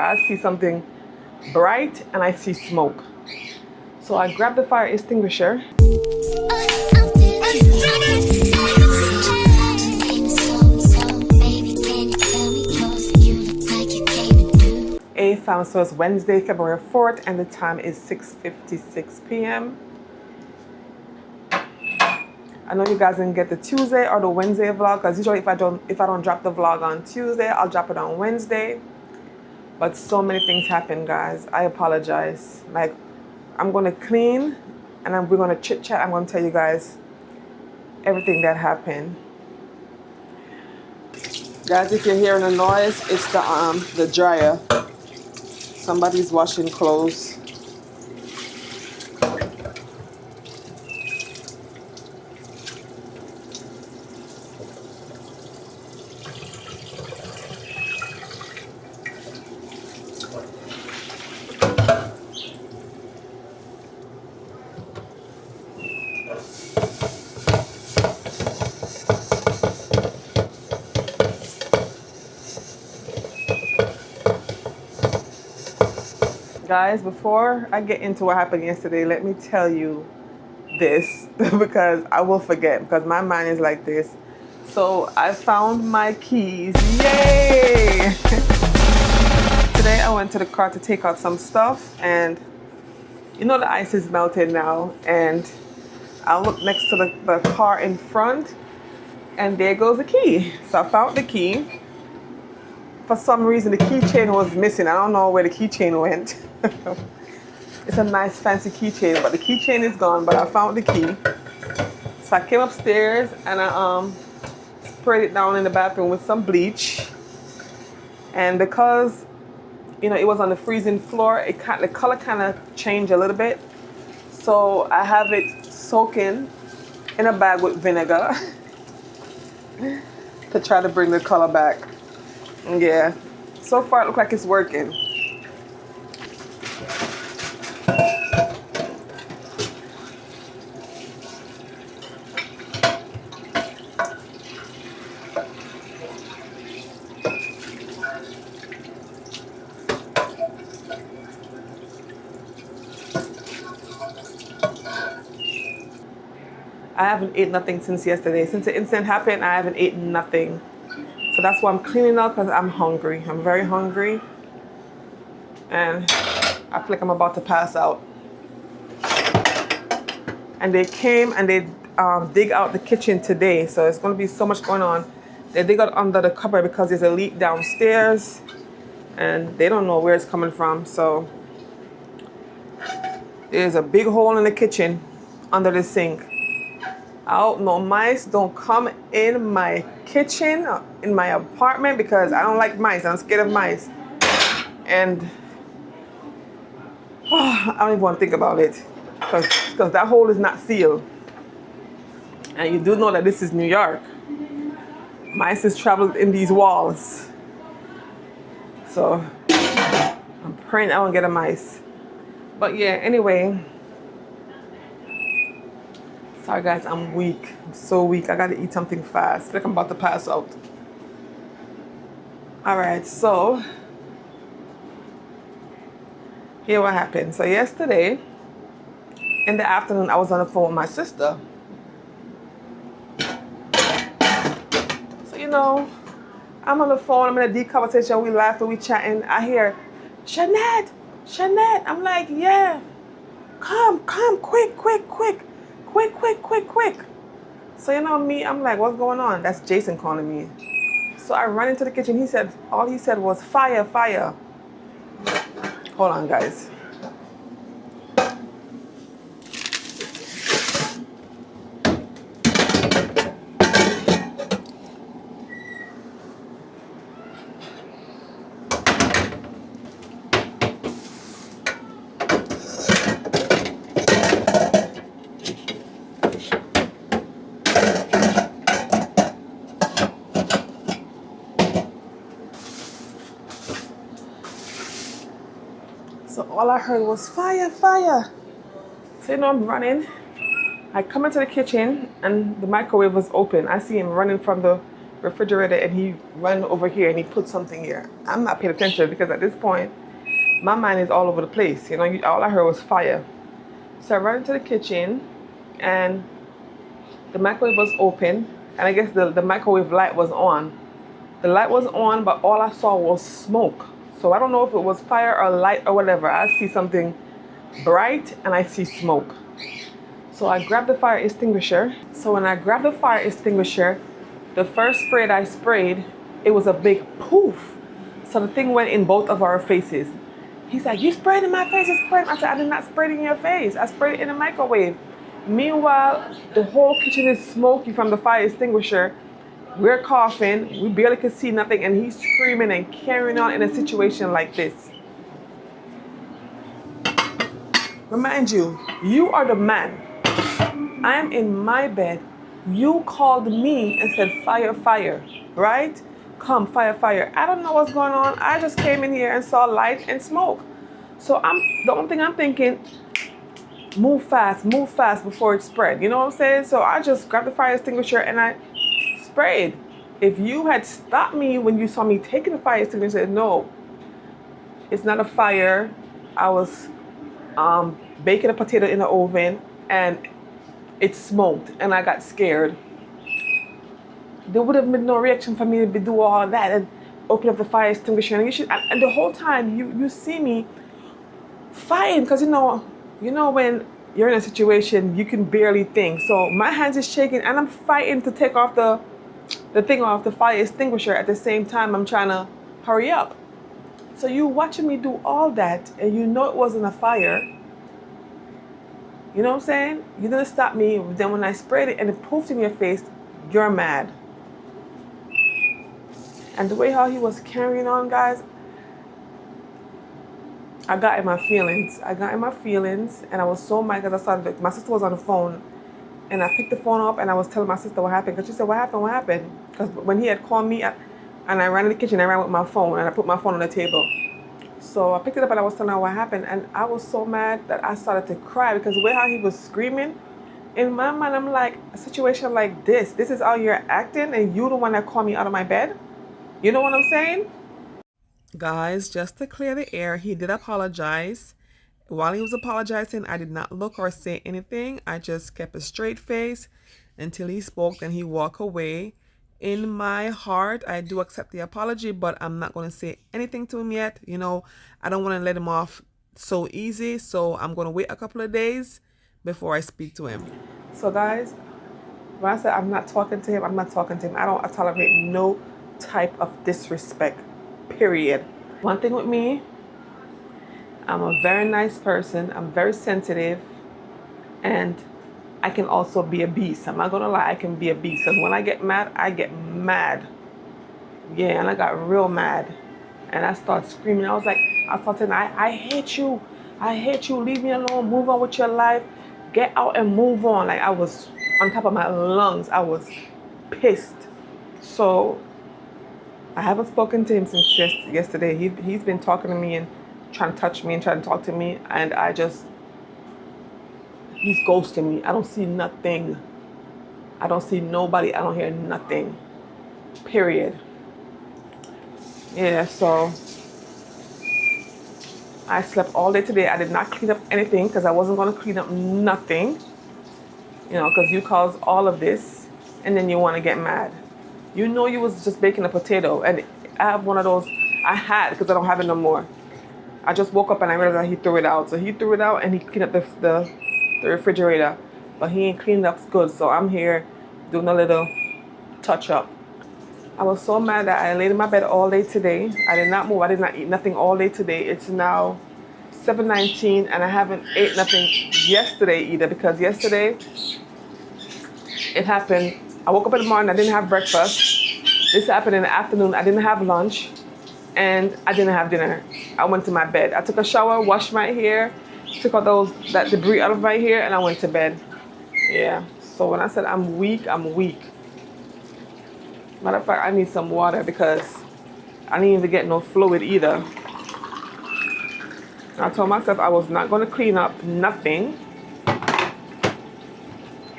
I see something bright and I see smoke. So I grabbed the fire extinguisher. Hey fam, so it's Wednesday, February 4th, and the time is 6:56 p.m. I know you guys didn't get the Tuesday or the Wednesday vlog, because usually if I don't drop the vlog on Tuesday, I'll drop it on Wednesday. But so many things happen, guys. I apologize. Like, I'm gonna clean and we're gonna chit chat. I'm gonna tell you guys everything that happened. Guys, if you're hearing a noise, it's the dryer. Somebody's washing clothes. Guys, before I get into what happened yesterday, let me tell you this because I will forget, because my mind is like this. So I found my keys. Yay! Today I went to the car to take out some stuff, and you know the ice is melted now, and I look next to the car in front, and there goes the key. So I found the key. For some reason the keychain was missing. I don't know where the keychain went. It's a nice fancy keychain, but the keychain is gone, but I found the key. So I came upstairs and I sprayed it down in the bathroom with some bleach. And because, you know, it was on the freezing floor, the color kind of changed a little bit. So I have it soaking in a bag with vinegar to try to bring the color back. Yeah, so far it looks like it's working. I haven't ate nothing since yesterday. Since the incident happened, I haven't eaten nothing. So that's why I'm cleaning up, because I'm hungry. I'm very hungry. And I feel like I'm about to pass out. And they came and they dig out the kitchen today. So it's going to be so much going on. They dig out under the cupboard because there's a leak downstairs. And they don't know where it's coming from. So there's a big hole in the kitchen under the sink. I hope no mice don't come in my kitchen, in my apartment, because I don't like mice. I'm scared of mice. And I don't even want to think about it, because that hole is not sealed. And you do know that this is New York. Mice has traveled in these walls. So I'm praying I don't get a mice. But yeah, anyway. Sorry guys, I'm weak. I'm so weak. I gotta eat something fast. I feel like I'm about to pass out. Alright, so here what happened. So yesterday in the afternoon I was on the phone with my sister. So you know, I'm on the phone, I'm in a deep conversation, we laughing, we chatting. I hear, Shanette. I'm like, yeah. Come, quick. Quick. So you know me, I'm like, what's going on? That's Jason calling me. So I run into the kitchen. All he said was fire. Hold on, guys. So all I heard was fire. So you know, I'm running. I come into the kitchen and the microwave was open. I see him running from the refrigerator and he ran over here and he put something here. I'm not paying attention because at this point, my mind is all over the place. You know, all I heard was fire. So I ran into the kitchen and the microwave was open and I guess the microwave light was on. The light was on, but all I saw was smoke. So I don't know if it was fire or light or whatever. I see something bright and I see smoke. So I grabbed the fire extinguisher. So when I grabbed the fire extinguisher, the first spray that I sprayed, it was a big poof. So the thing went in both of our faces. He's like, you sprayed in my face, you sprayed. I said, I did not spray it in your face. I sprayed it in the microwave. Meanwhile, the whole kitchen is smoky from the fire extinguisher. We're coughing, we barely could see nothing, and he's screaming and carrying on in a situation like this. Remind you, you are the man. I am in my bed. You called me and said, fire, fire, right? Come, fire, fire. I don't know what's going on. I just came in here and saw light and smoke. So the only thing I'm thinking, move fast before it spread. You know what I'm saying? So I just grabbed the fire extinguisher and I sprayed. If you had stopped me when you saw me taking the fire extinguisher and said, no, it's not a fire. I was baking a potato in the oven and it smoked and I got scared. There would have been no reaction for me to do all of that and open up the fire extinguisher. And the whole time you see me fighting because you know when you're in a situation you can barely think. So my hands is shaking and I'm fighting to take off the thing off the fire extinguisher. At the same time I'm trying to hurry up. So you watching me do all that and you know it wasn't a fire. You know what I'm saying? You didn't stop me. Then when I sprayed it and it poofed in your face, you're mad. And the way how he was carrying on, guys, I got in my feelings. And I was so mad because I saw that my sister was on the phone. And I picked the phone up and I was telling my sister what happened. Because she said, what happened? Because when he had called me and I ran in the kitchen, I ran with my phone and I put my phone on the table. So I picked it up and I was telling her what happened. And I was so mad that I started to cry because the way how he was screaming, in my mind, I'm like, a situation like this is how you're acting and you the one that called me out of my bed? You know what I'm saying? Guys, just to clear the air, he did apologize. While he was apologizing, I did not look or say anything. I just kept a straight face until he spoke and he walked away. In my heart, I do accept the apology, but I'm not going to say anything to him yet. You know, I don't want to let him off so easy. So I'm going to wait a couple of days before I speak to him. So guys, when I said I'm not talking to him, I'm not talking to him. I tolerate no type of disrespect, period. One thing with me, I'm a very nice person. I'm very sensitive. And I can also be a beast. I'm not going to lie, I can be a beast. Because when I get mad, I get mad. Yeah, and I got real mad. And I started screaming. I started saying, I hate you. I hate you. Leave me alone. Move on with your life. Get out and move on. Like I was on top of my lungs. I was pissed. So I haven't spoken to him since yesterday. He's been talking to me and trying to touch me and trying to talk to me. And he's ghosting me. I don't see nothing. I don't see nobody. I don't hear nothing. Period. Yeah, so I slept all day today. I did not clean up anything because I wasn't going to clean up nothing. You know, because you caused all of this and then you want to get mad. You know you was just baking a potato. And I have one of those. I had because I don't have it no more. I just woke up and I realized that he threw it out. So he threw it out and he cleaned up the refrigerator, but he ain't cleaned up good. So I'm here doing a little touch up. I was so mad that I laid in my bed all day today. I did not move. I did not eat nothing all day today. It's now 7:19 and I haven't ate nothing yesterday either because yesterday it happened. I woke up in the morning, I didn't have breakfast. This happened in the afternoon, I didn't have lunch and I didn't have dinner. I went to my bed. I took a shower, washed my hair, took all that debris out of my hair and I went to bed. Yeah, so when I said I'm weak, I'm weak. Matter of fact, I need some water because I didn't even get no fluid either. I told myself I was not going to clean up nothing.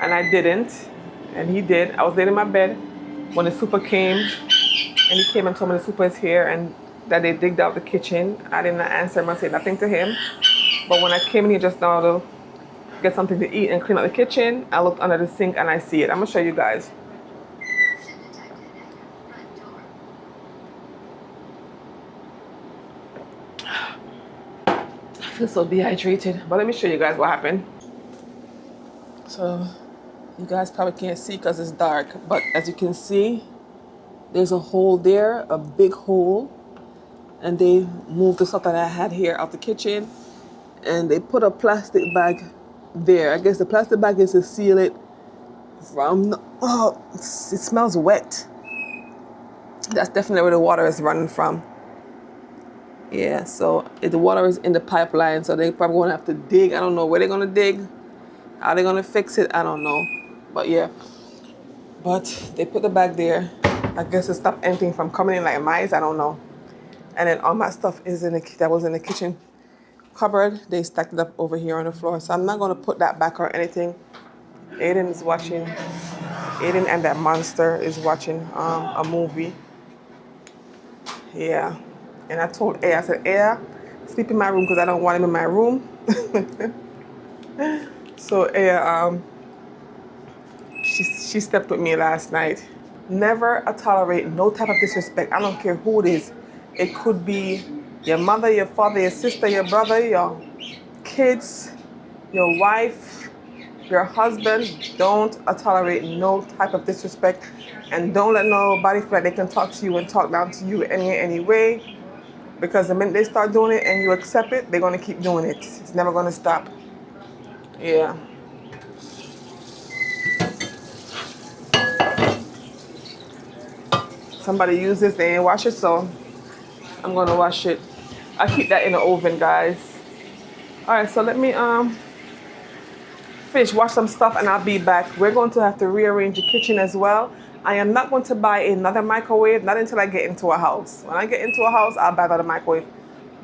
And I didn't. And he did. I was laying in my bed when the super came, and he came and told me the super is here and that they digged out the kitchen. I didn't answer him. I said nothing to him. But when I came in here just now to get something to eat and clean out the kitchen, I looked under the sink and I see it. I'm gonna show you guys. I feel so dehydrated, but let me show you guys what happened. So you guys probably can't see because it's dark, but as you can see, there's a hole there, a big hole, and they moved the stuff that I had here out the kitchen, and they put a plastic bag there. I guess the plastic bag is to seal it from, oh, it smells wet. That's definitely where the water is running from. Yeah, so the water is in the pipeline, so they probably gonna have to dig. I don't know where they're gonna dig, how they're gonna fix it, I don't know. But yeah, but they put the bag there, I guess to stop anything from coming in like mice, I don't know. And then all my stuff is that was in the kitchen cupboard. They stacked it up over here on the floor, so I'm not gonna put that back or anything. Aiden is watching, Aiden and that monster is watching a movie. Yeah. And I told Aya, I said, Aya, sleep in my room because I don't want him in my room. So Aya, she slept with me last night. Never tolerate no type of disrespect. I don't care who it is. It could be your mother, your father, your sister, your brother, your kids, your wife, your husband. Don't tolerate no type of disrespect. And don't let nobody feel like they can talk to you and talk down to you any way. Because the minute they start doing it and you accept it, they're going to keep doing it. It's never going to stop. Yeah. Somebody used this, they didn't wash it, so I'm going to wash it. I keep that in the oven, guys. All right, so let me finish, wash some stuff, and I'll be back. We're going to have to rearrange the kitchen as well. I am not going to buy another microwave, not until I get into a house. When I get into a house, I'll buy another microwave.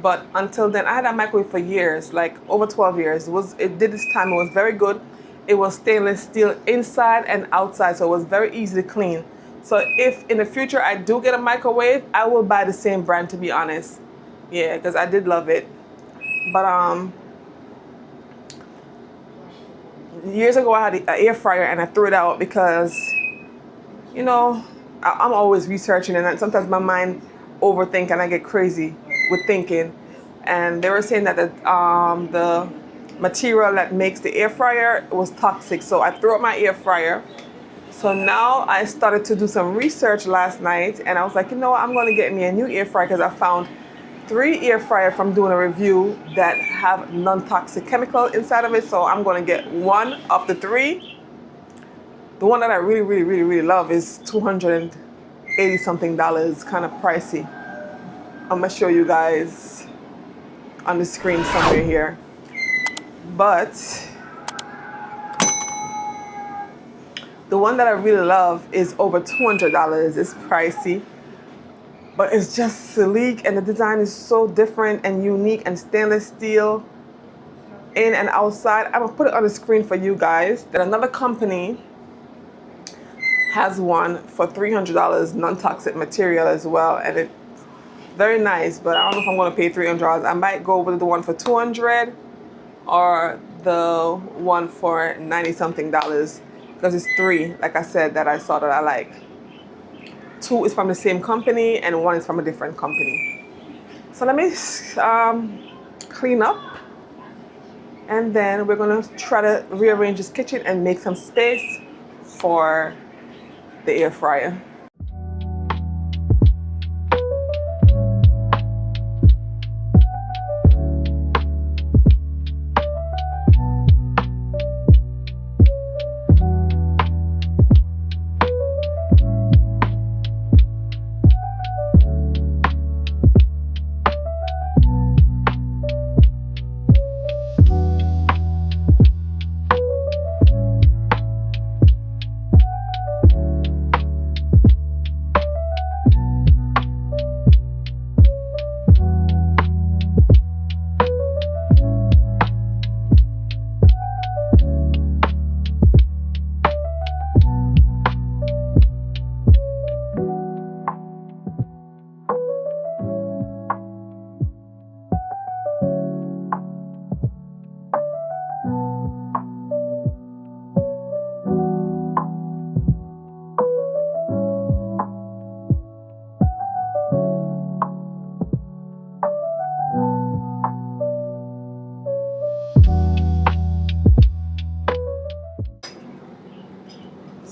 But until then, I had a microwave for years, like over 12 years. It did this time, it was very good. It was stainless steel inside and outside, so it was very easy to clean. So if in the future I do get a microwave, I will buy the same brand, to be honest. Yeah, because I did love it. But years ago I had an air fryer and I threw it out because, you know, I'm always researching, and sometimes my mind overthink and I get crazy with thinking. And they were saying that the material that makes the air fryer was toxic, so I threw out my air fryer. So now I started to do some research last night, and I was like, you know what, I'm going to get me a new air fryer because I found 3 air fryer from doing a review that have non-toxic chemical inside of it. So I'm going to get one of the 3. The one that I really love is $280 something, kind of pricey. I'm gonna show you guys on the screen somewhere here. But the one that I really love is over $200. It's pricey, but it's just sleek, and the design is so different and unique, and stainless steel in and outside. I'm gonna put it on the screen for you guys. Then another company has one for $300, non-toxic material as well, and it's very nice, but I don't know if I'm going to pay $300. I might go with the one for $200 or the one for $90 something, because it's 3, like I said, that I saw that I like. 2 is from the same company and 1 is from a different company. So let me clean up, and then we're going to try to rearrange this kitchen and make some space for the air fryer.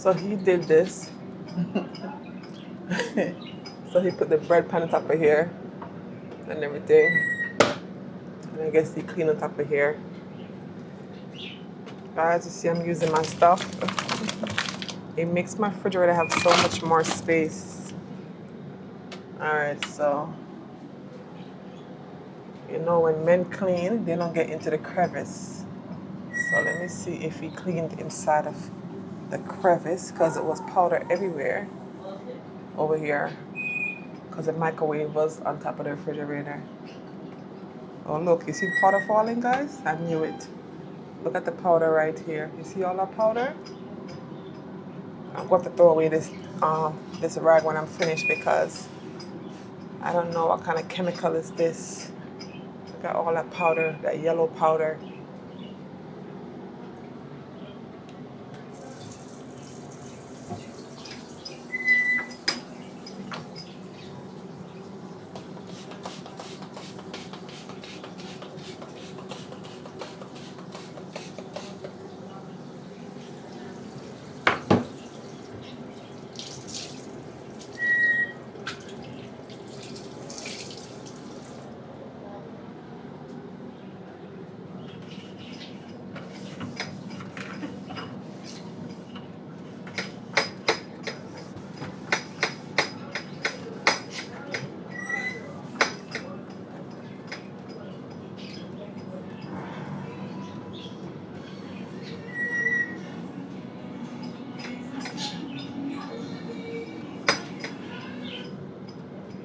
So he did this. So he put the bread pan on top of here and everything. And I guess he cleaned on top of here. Guys, you see I'm using my stuff. It makes my refrigerator have so much more space. Alright, so you know when men clean, they don't get into the crevice. So let me see if he cleaned inside of the crevice because it was powder everywhere over here because the microwave was on top of the refrigerator. Oh look, you see the powder falling, guys? I knew it. Look at the powder right here. You see all that powder? I'm going to throw away this rag when I'm finished because I don't know what kind of chemical is this. Look at all that powder, that yellow powder.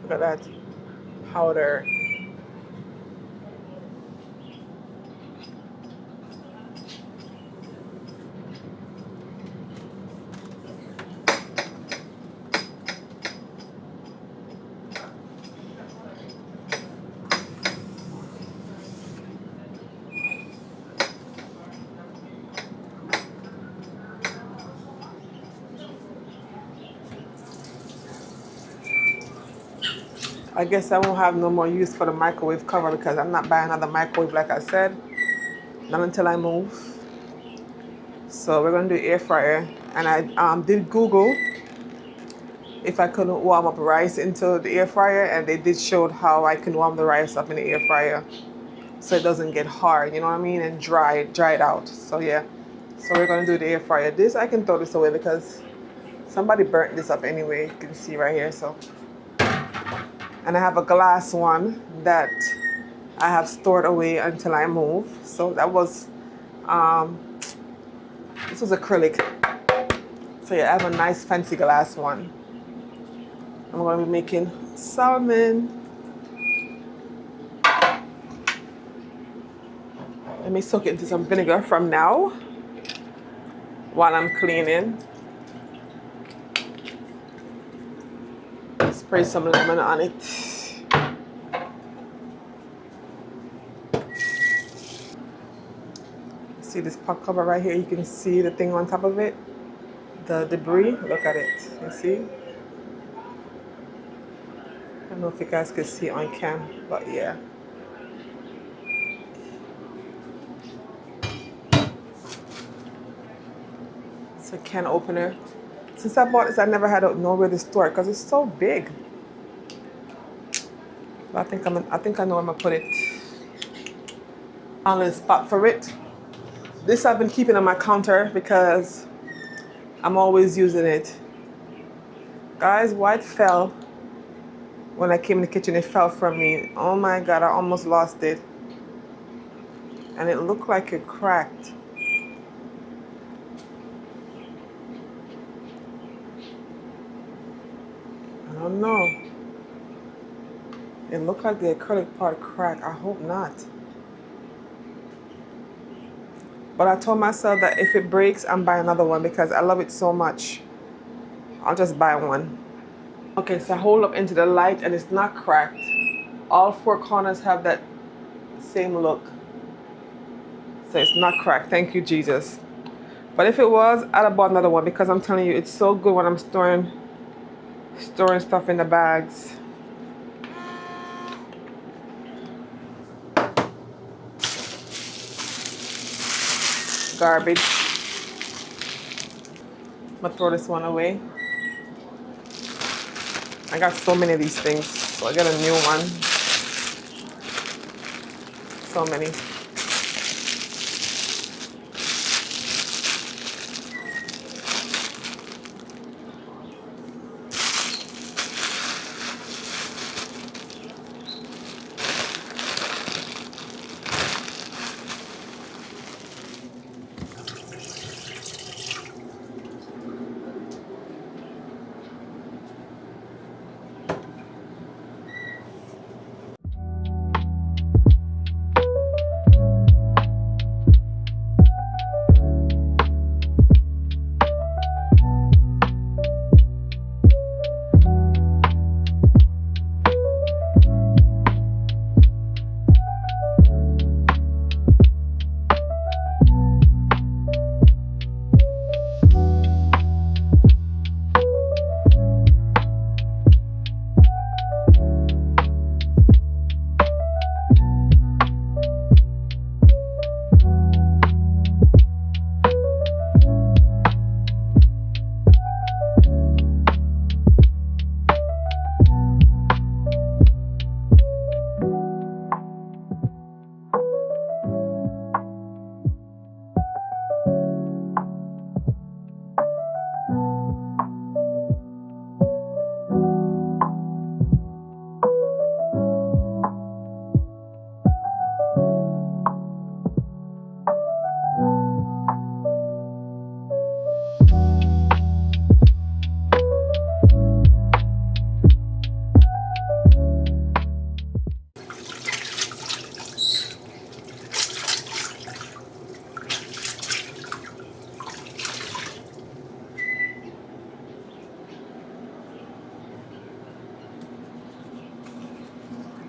Look at that powder. I guess I won't have no more use for the microwave cover because I'm not buying another microwave like I said. Not until I move. So we're going to do air fryer. And I did Google if I could warm up rice into the air fryer, and they did show how I can warm the rice up in the air fryer so it doesn't get hard, you know what I mean, and dry it out. So yeah, so we're going to do the air fryer. This I can throw this away because somebody burnt this up anyway. You can see right here. So, and I have a glass one that I have stored away until I move. So that was this was acrylic. So yeah, I have a nice fancy glass one. I'm going to be making salmon. Let me soak it into some vinegar from now while I'm cleaning. Spray some lemon on it. See this pot cover right here? You can see the thing on top of it. The debris. Look at it. You see? I don't know if you guys can see on cam, but yeah. It's a can opener. Since I bought this, I never had nowhere to store it because it's so big. But I think I know where I'm gonna put it. On a spot for it. This I've been keeping on my counter because I'm always using it. Guys, why it fell when I came in the kitchen, it fell from me. Oh my God, I almost lost it. And it looked like it cracked. I don't know. It looked like the acrylic part cracked. I hope not. But I told myself that if it breaks, I'm buying another one because I love it so much. I'll just buy one. Okay, so I hold up into the light and it's not cracked. All four corners have that same look. So it's not cracked. Thank you, Jesus. But if it was, I'd have bought another one because I'm telling you, it's so good when I'm storing stuff in the bags. Garbage. I'm gonna throw this one away. I got so many of these things, so I got a new one. So many.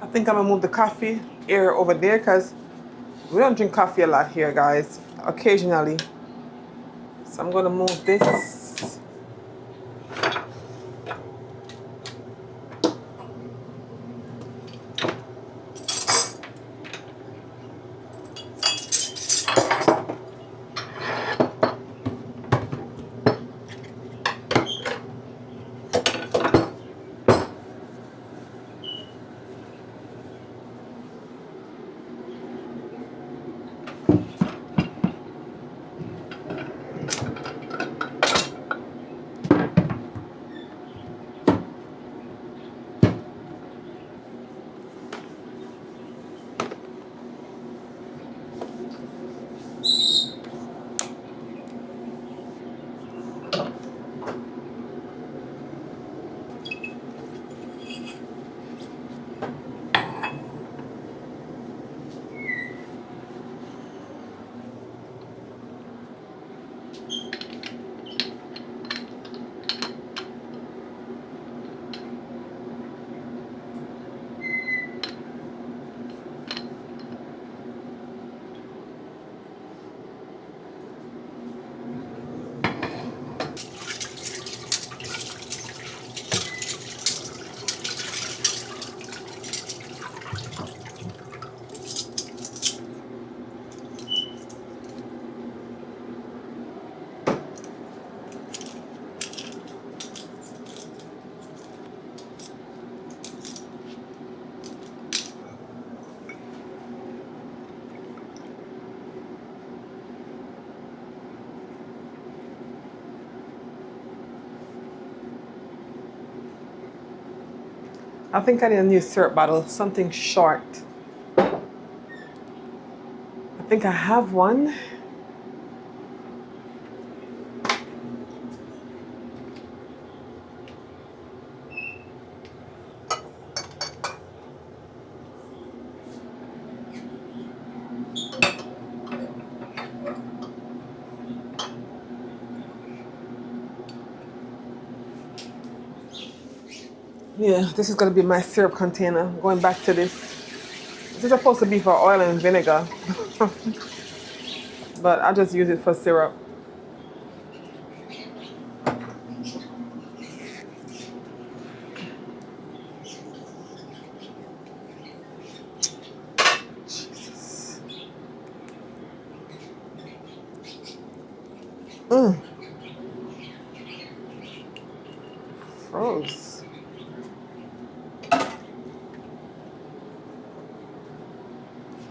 I think I'm gonna move the coffee area over there because we don't drink coffee a lot here, guys. Occasionally. So I'm gonna move this. I think I need a new syrup bottle, something short. I think I have one. Yeah, this is gonna be my syrup container. Going back to this. This is supposed to be for oil and vinegar, but I just use it for syrup. Jesus.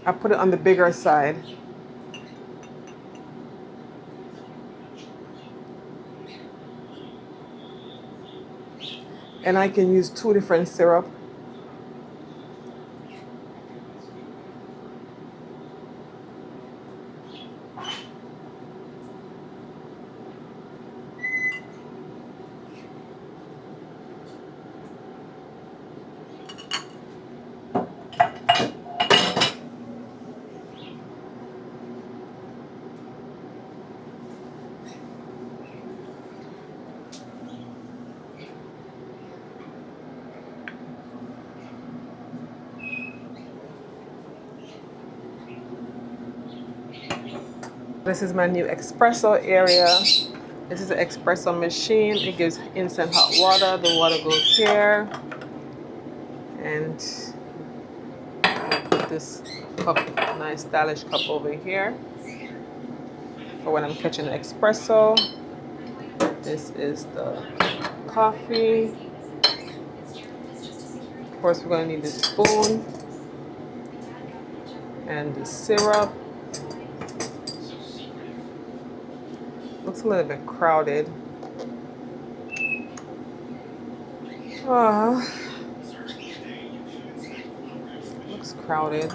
I put it on the bigger side. And I can use 2 different syrup. This is my new espresso area. This is an espresso machine. It gives instant hot water. The water goes here. And I put this cup, nice stylish cup over here for when I'm catching the espresso. This is the coffee. Of course, we're going to need the spoon and the syrup. Looks a little bit crowded. Looks crowded.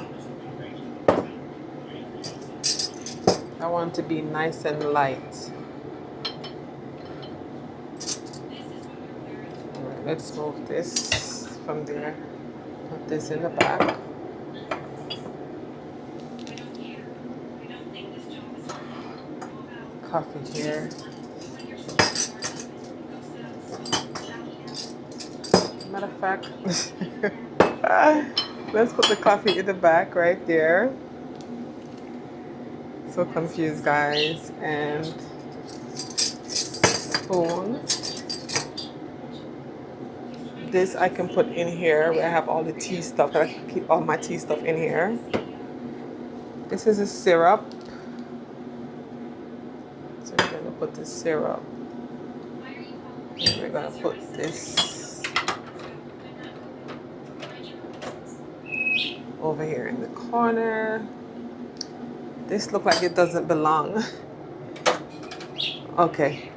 I want it to be nice and light. All right, let's move this from there. Put this in the back. Coffee here. Matter of fact, let's put the coffee in the back right there. So confused, guys. And spoon. This I can put in here where I have all the tea stuff. I can keep all my tea stuff in here. This is a syrup. So we're going to put the syrup. And we're going to put this over here in the corner. This looks like it doesn't belong. Okay.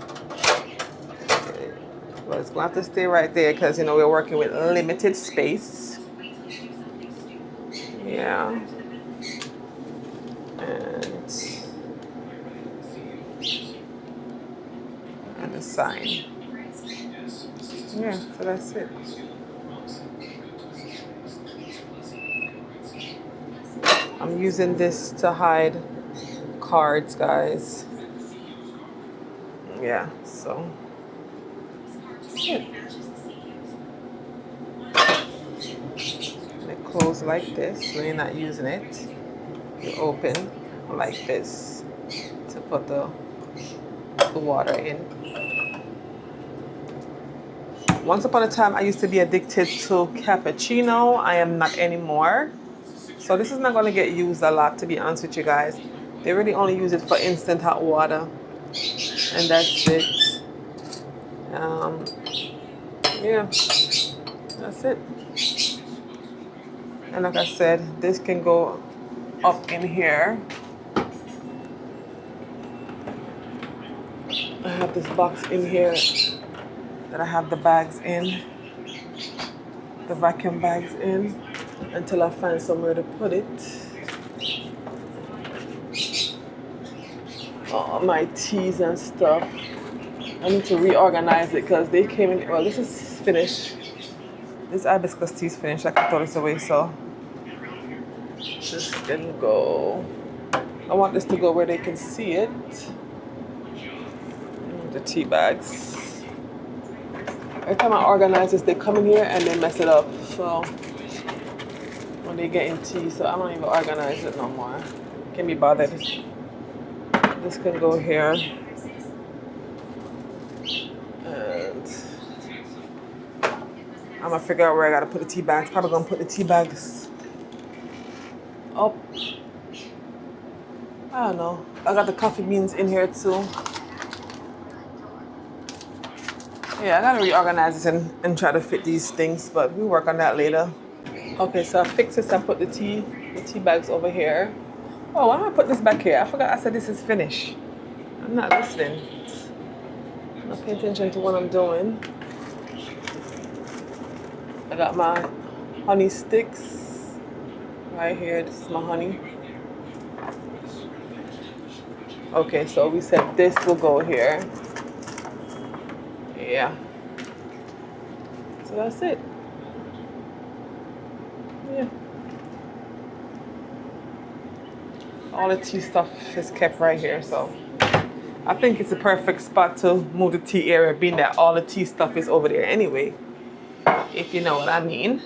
Well, it's going to have to stay right there because, you know, we're working with limited space. Yeah. And the sign. Yeah, so that's it. I'm using this to hide cards, guys. Yeah, so that's it. And it closes like this when you're not using it. You open like this to put the water in. Once upon a time, I used to be addicted to cappuccino. I am not anymore. So this is not going to get used a lot, to be honest with you guys. They really only use it for instant hot water. And that's it. Yeah, that's it. And like I said, this can go up in here. I have this box in here that I have the bags in, the vacuum bags in, until I find somewhere to put it. All my teas and stuff. I need to reorganize it because they came in. Well, this is finished. This hibiscus tea is finished. I can throw this away, so this can go. I want this to go where they can see it. The tea bags. Every time I organize this, they come in here and they mess it up. So when they get in tea, so I don't even organize it no more. Can't be bothered. This can go here. And I'm gonna figure out where I gotta put the tea bags. Probably gonna put the tea bags up. I don't know. I got the coffee beans in here too. Yeah, I gotta reorganize this and try to fit these things, but we'll work on that later. Okay, so I fixed this and put the tea The tea bag's over here. Oh, why am I put this back here? I forgot I said this is finished. I'm not listening. I'm not paying attention to what I'm doing. I got my honey sticks right here. This is my honey. Okay, so we said this will go here. Yeah. So that's it. Yeah. All the tea stuff is kept right here, so I think it's a perfect spot to move the tea area, being that all the tea stuff is over there anyway, if you know what I mean.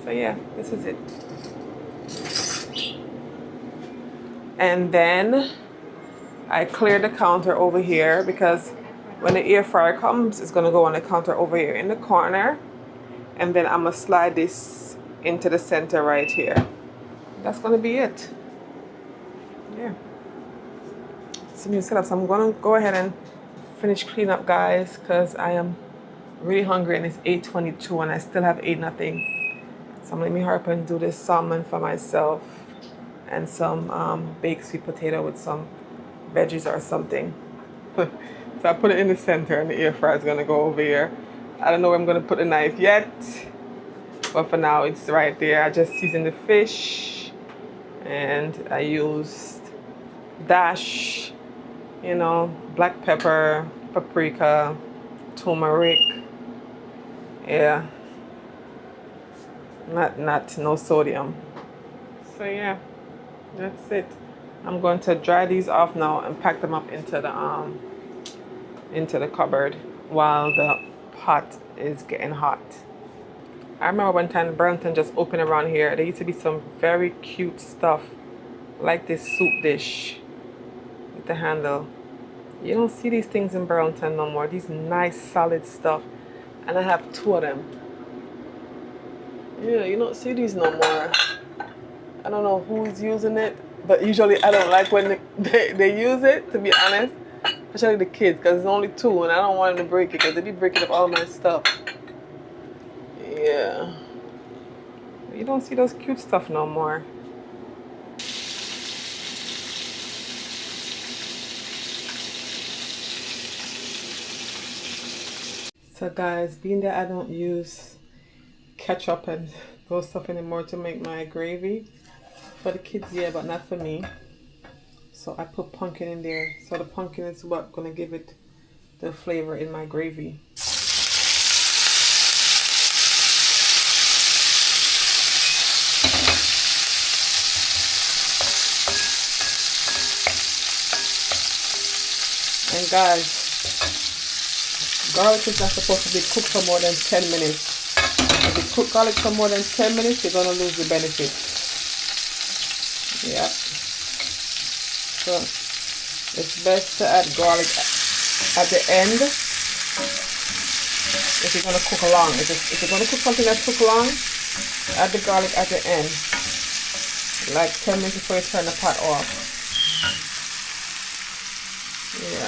So yeah, this is it. And then I clear the counter over here because when the air fryer comes, it's gonna go on the counter over here in the corner. And then I'm gonna slide this into the center right here. That's gonna be it. Yeah. It's a new setup, so I'm gonna go ahead and finish cleaning up, guys, because I am really hungry and it's 8:22 and I still have ate nothing. So I'm gonna let me hurry up and do this salmon for myself and some baked sweet potato with some veggies or something. So I put it in the center and the air fryer is gonna go over here. I don't know where I'm gonna put the knife yet, but for now it's right there. I just seasoned the fish and I used dash, you know, black pepper, paprika, turmeric. Yeah, no sodium. So yeah, that's it. I'm going to dry these off now and pack them up into the cupboard while the pot is getting hot. I remember one time Burlington just opened around here. There used to be some very cute stuff like this soup dish with the handle. You don't see these things in Burlington no more. These nice solid stuff. And I have 2 of them. Yeah, you don't see these no more. I don't know who's using it, but usually I don't like when they use it, to be honest. Especially the kids, because it's only 2 and I don't want them to break it because they be breaking up all my stuff. Yeah. You don't see those cute stuff no more. So guys, being that I don't use ketchup and those stuff anymore to make my gravy, for the kids, yeah, but not for me. So I put pumpkin in there. So the pumpkin is what's gonna give it the flavor in my gravy. And guys, garlic is not supposed to be cooked for more than 10 minutes. If you cook garlic for more than 10 minutes, you're gonna lose the benefit. Yeah. So it's best to add garlic at the end if you're gonna cook long. If you're gonna cook something that's cook long, add the garlic at the end, like 10 minutes before you turn the pot off. Yeah.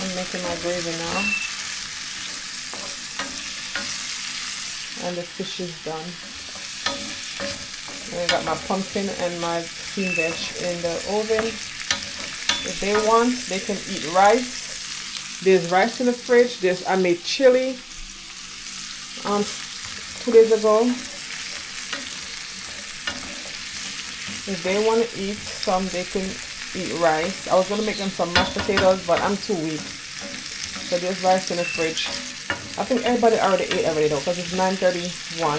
I'm making my gravy now. And the fish is done. And I got my pumpkin and my steamed veg in the oven. If they want, they can eat rice. There's rice in the fridge. I made chili 2 days ago. If they want to eat some, they can eat rice. I was going to make them some mashed potatoes, but I'm too weak. So there's rice in the fridge. I think everybody already ate already though, because it's 9:31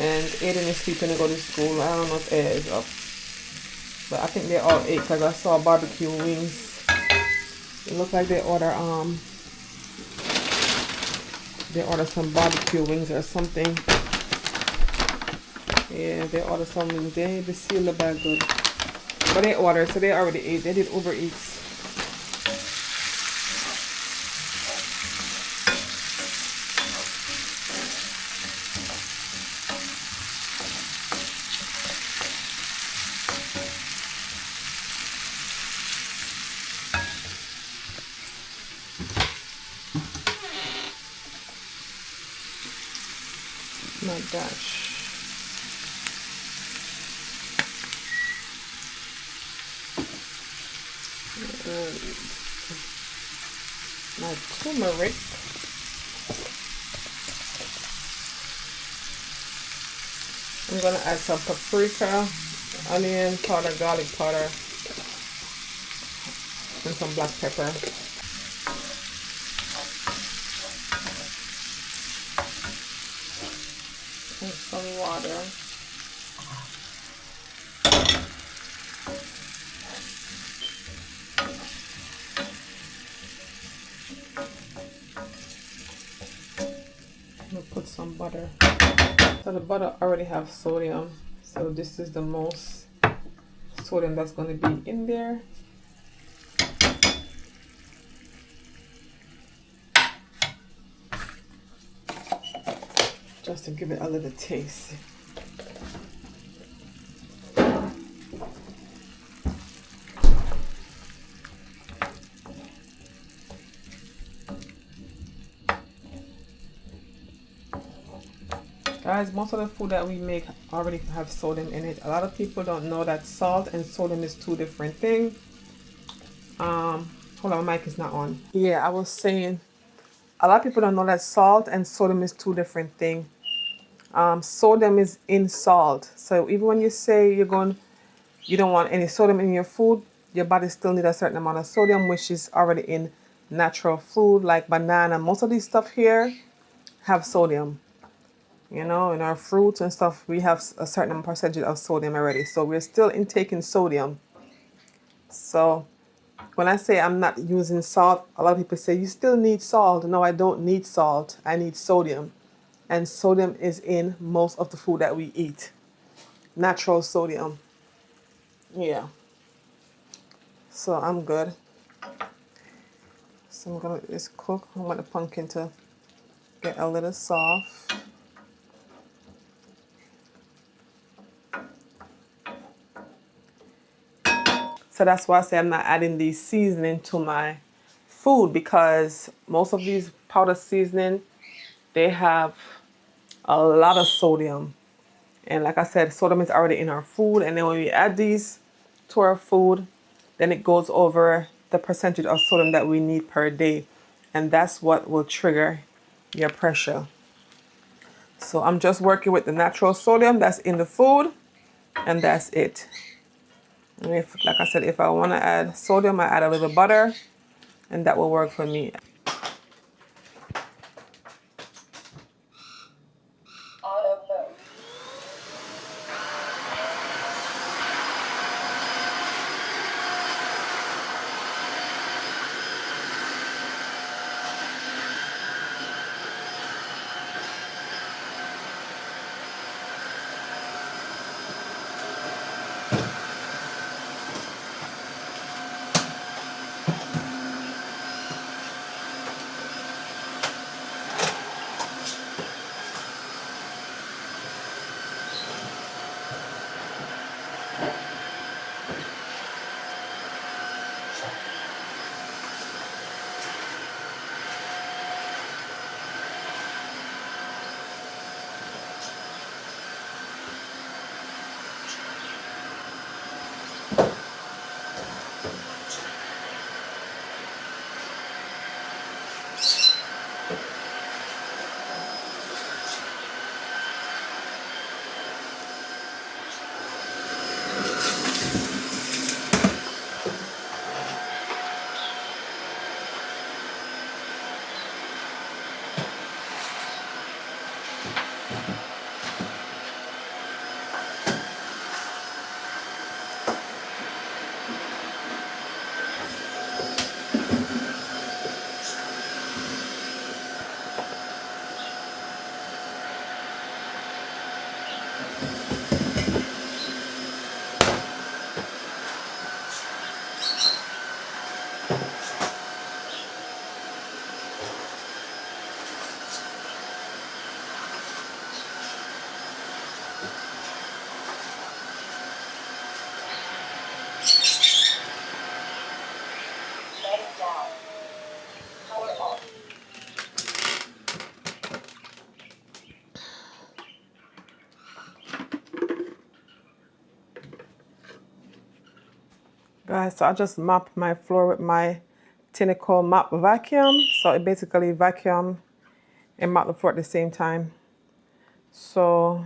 and Aiden is sleeping to go to school. I don't know if Ed is up, but I think they all ate because I saw barbecue wings. It looked like they ordered some barbecue wings or something. Yeah, they ordered some wings. They sealed the bag good, but they ordered, so they already ate. They did Uber Eats. My dash. And my turmeric. I'm gonna add some paprika, onion powder, garlic powder, and some black pepper. And some water. I'm gonna put some butter. So the butter already have sodium, so this is the most sodium that's going to be in there. Just to give it a little taste. Guys, most of the food that we make already have sodium in it. A lot of people don't know that salt and sodium is two different things. Hold on, my mic is not on. Yeah, I was saying, a lot of people don't know that salt and sodium is two different things. Sodium is in salt. So even when you say you don't want any sodium in your food, your body still needs a certain amount of sodium, which is already in natural food like banana. Most of these stuff here have sodium. You know, in our fruits and stuff, we have a certain percentage of sodium already. So we're still intaking sodium. So when I say I'm not using salt, a lot of people say, you still need salt. No, I don't need salt. I need sodium. And sodium is in most of the food that we eat. Natural sodium. Yeah. So I'm good. So I'm going to let this cook. I want the pumpkin to get a little soft. So that's why I say I'm not adding these seasoning to my food, because most of these powder seasoning, they have a lot of sodium. And like I said, sodium is already in our food. And then when we add these to our food, then it goes over the percentage of sodium that we need per day. And that's what will trigger your pressure. So I'm just working with the natural sodium that's in the food, and that's it. And if, like I said, if I want to add sodium, I add a little butter, and that will work for me. Guys, so I just mop my floor with my Tinico mop vacuum. So it basically vacuum and mop the floor at the same time. So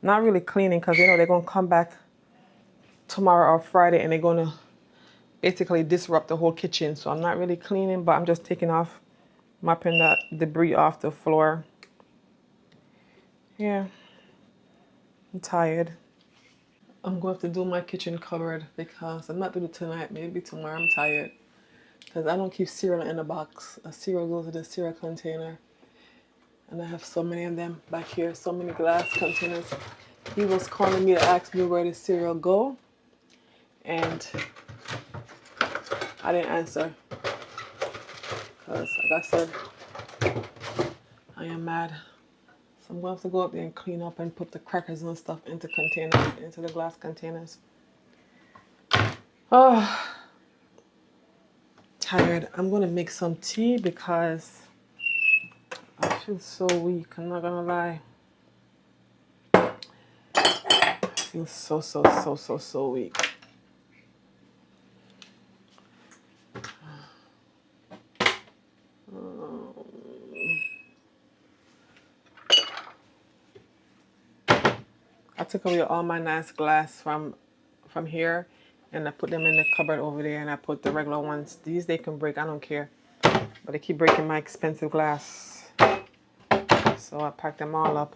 not really cleaning because they're going to come back tomorrow or Friday and they're going to basically disrupt the whole kitchen. So I'm not really cleaning, but I'm just taking off, mopping that debris off the floor. Yeah, I'm tired. I'm going to have to do my kitchen cupboard because I'm not doing it tonight. Maybe tomorrow. I'm tired because I don't keep cereal in a box. A cereal goes to the cereal container. And I have so many of them back here, so many glass containers. He was calling me to ask me where the cereal go. And I didn't answer. Because like I said, I am mad. So I'm going to have to go up there and clean up and put the crackers and stuff into containers, into the glass containers. Oh, tired. I'm going to make some tea because I feel so weak. I'm not going to lie. I feel so weak. I took away all my nice glass from here and I put them in the cupboard over there and I put the regular ones. These they can break, I don't care. But they keep breaking my expensive glass. So I packed them all up.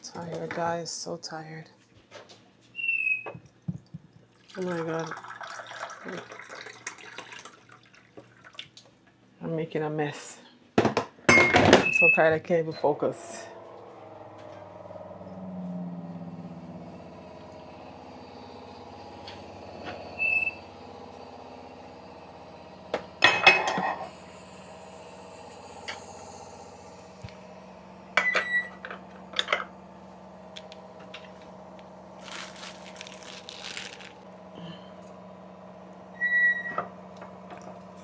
Tired guys, so tired. Oh my god. I'm making a mess. I'm so tired I can't even focus.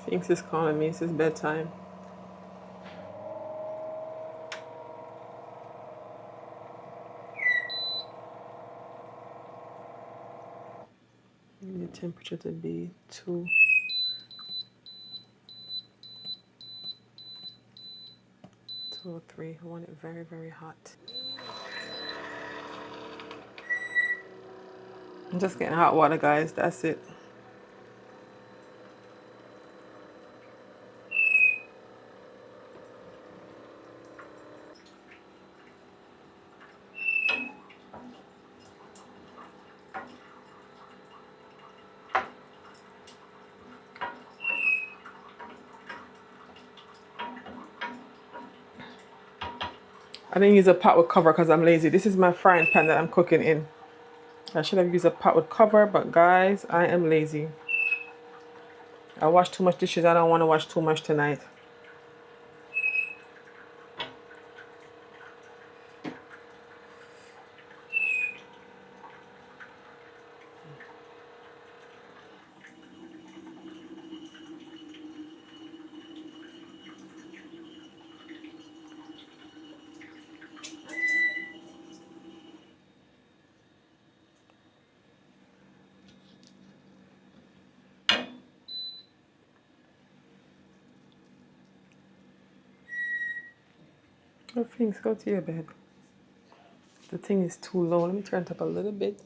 Sphinx is calling me, it's his bedtime. Need the temperature to be 203. I want it very, very hot. I'm just getting hot water, guys. That's it. I didn't use a pot with cover because I'm lazy. This is my frying pan that I'm cooking in. I should have used a pot with cover, but guys, I am lazy. I wash too much dishes. I don't want to wash too much tonight. Oh, things go to your bed. The thing is too low. Let me turn it up a little bit.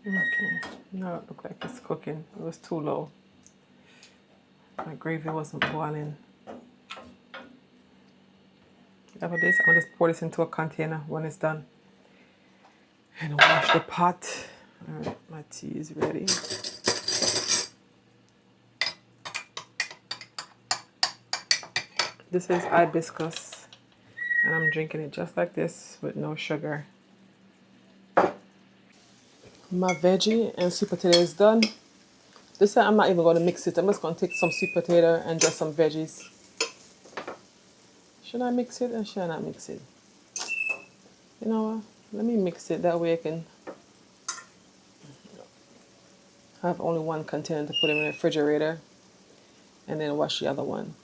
Okay, now it looks like it's cooking. It was too low. My gravy wasn't boiling. After this, I'm gonna just pour this into a container when it's done. And wash the pot. All right, my tea is ready. This is hibiscus. And I'm drinking it just like this with no sugar. My veggie and sweet potato is done. This time I'm not even going to mix it. I'm just going to take some sweet potato and just some veggies. Should I mix it or should I not mix it? You know what? Let me mix it. That way I can have only one container to put in the refrigerator and then wash the other one.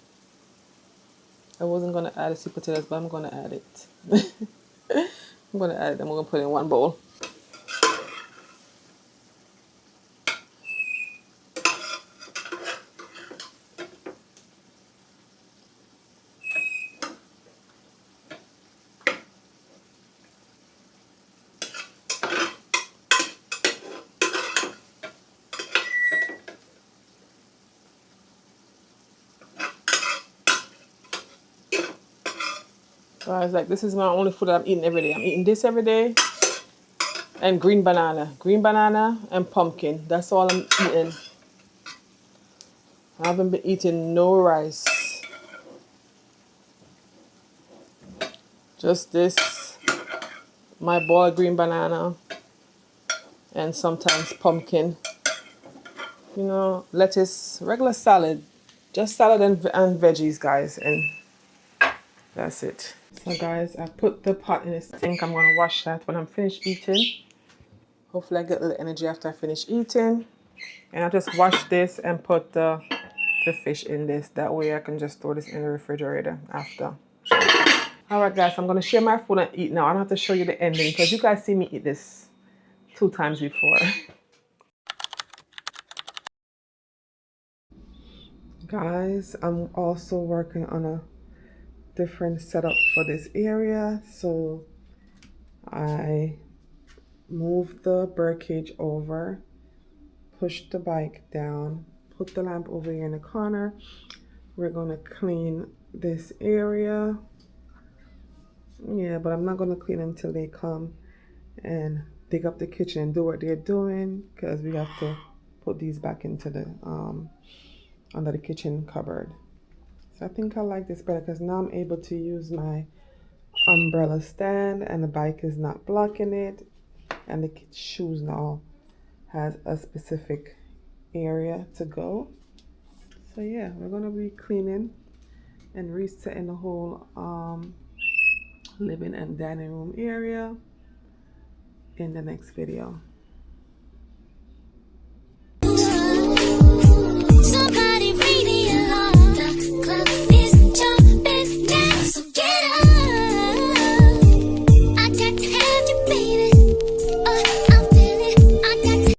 I wasn't going to add the sweet potatoes, but I'm going to add it. I'm going to add it. I'm going to put it in one bowl. Guys, like this is my only food that I'm eating every day. I'm eating this every day and green banana and pumpkin. That's all I'm eating. I haven't been eating no rice. Just this, my boiled green banana, and sometimes pumpkin. You know, lettuce, regular salad. Just salad and veggies, guys, and that's it. So guys, I put the pot in the sink. I'm gonna wash that when I'm finished eating. Hopefully I get a little energy after I finish eating. And I just wash this and put the fish in this. That way I can just store this in the refrigerator after. Alright guys, I'm gonna share my food and eat now. I don't have to show you the ending because you guys see me eat this 2 times before. Guys, I'm also working on a different setup for this area. So I moved the bird cage over, pushed the bike down, put the lamp over here in the corner. We're gonna clean this area. Yeah, but I'm not gonna clean until they come and dig up the kitchen and do what they're doing, because we have to put these back into the under the kitchen cupboard. So I think I like this better because now I'm able to use my umbrella stand and the bike is not blocking it, and the shoes now has a specific area to go. So yeah, we're gonna be cleaning and resetting the whole living and dining room area in the next video.